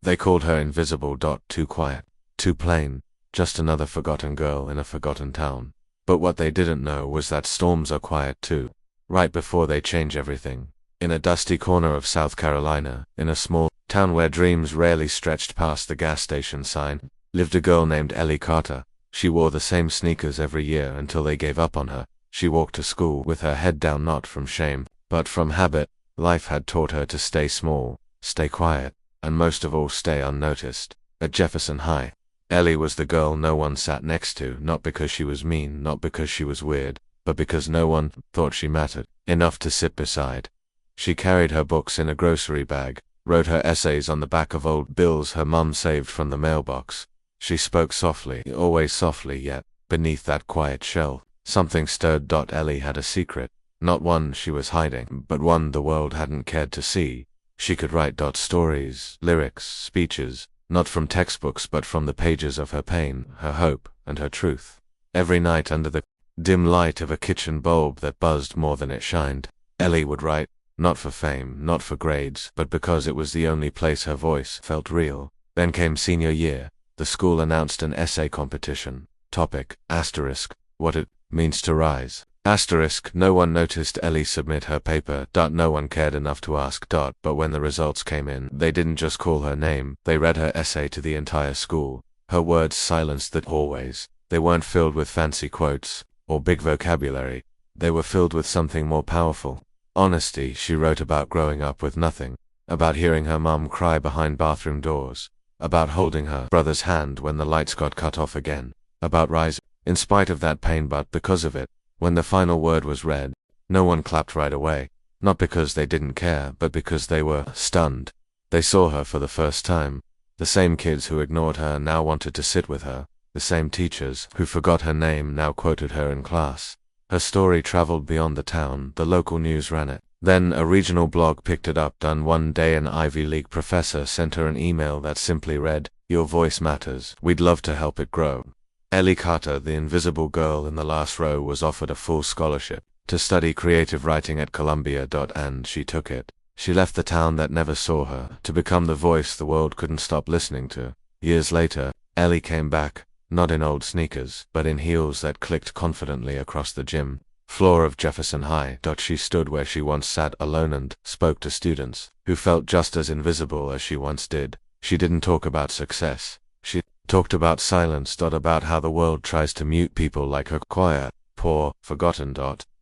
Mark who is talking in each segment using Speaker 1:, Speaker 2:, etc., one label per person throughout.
Speaker 1: They called her invisible. Too quiet, too plain, just another forgotten girl in a forgotten town. But what they didn't know was that storms are quiet too. Right before they change everything. In a dusty corner of South Carolina, in a small town where dreams rarely stretched past the gas station sign, lived a girl named Ellie Carter. She wore the same sneakers every year until they gave up on her. She walked to school with her head down, not from shame, but from habit. Life had taught her to stay small, stay quiet, and most of all stay unnoticed. At Jefferson High, Ellie was the girl no one sat next to, not because she was mean, not because she was weird, but because no one thought she mattered enough to sit beside. She carried her books in a grocery bag, wrote her essays on the back of old bills her mum saved from the mailbox. She spoke softly, always softly, yet beneath that quiet shell, something stirred. Ellie had a secret, not one she was hiding, but one the world hadn't cared to see. She could write stories, lyrics, speeches, not from textbooks but from the pages of her pain, her hope, and her truth. Every night under the dim light of a kitchen bulb that buzzed more than it shined, Ellie would write, not for fame, not for grades, but because it was the only place her voice felt real. Then came senior year. The school announced an essay competition. Topic, asterisk, what it means to rise. Asterisk, no one noticed Ellie submit her paper. No one cared enough to ask. But when the results came in, they didn't just call her name, they read her essay to the entire school. Her words silenced the hallways. They weren't filled with fancy quotes, or big vocabulary. They were filled with something more powerful. Honesty. She wrote about growing up with nothing, about hearing her mum cry behind bathroom doors, about holding her brother's hand when the lights got cut off again, about rising, in spite of that pain but because of it. When the final word was read, no one clapped right away, not because they didn't care, but because they were stunned. They saw her for the first time. The same kids who ignored her now wanted to sit with her. The same teachers who forgot her name now quoted her in class. Her story traveled beyond the town. The local news ran it. Then a regional blog picked it up. One day an Ivy League professor sent her an email that simply read, "Your voice matters. We'd love to help it grow." Ellie Carter, the invisible girl in the last row, was offered a full scholarship to study creative writing at Columbia. And she took it. She left the town that never saw her to become the voice the world couldn't stop listening to. Years later, Ellie came back, not in old sneakers, but in heels that clicked confidently across the gym floor of Jefferson High. She stood where she once sat alone and spoke to students who felt just as invisible as she once did. She didn't talk about success. She talked about silence. About how the world tries to mute people like her, quiet, poor, forgotten.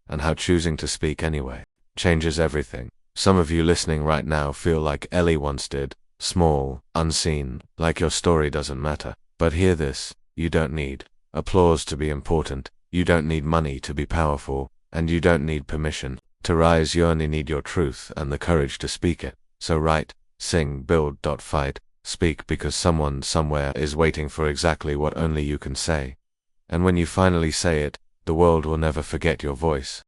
Speaker 1: And how choosing to speak anyway changes everything. Some of you listening right now feel like Ellie once did, small, unseen, like your story doesn't matter. But hear this, you don't need applause to be important. You don't need money to be powerful, and you don't need permission to rise. You only need your truth and the courage to speak it. So write, sing, build. Fight, speak, because someone somewhere is waiting for exactly what only you can say. And when you finally say it, the world will never forget your voice.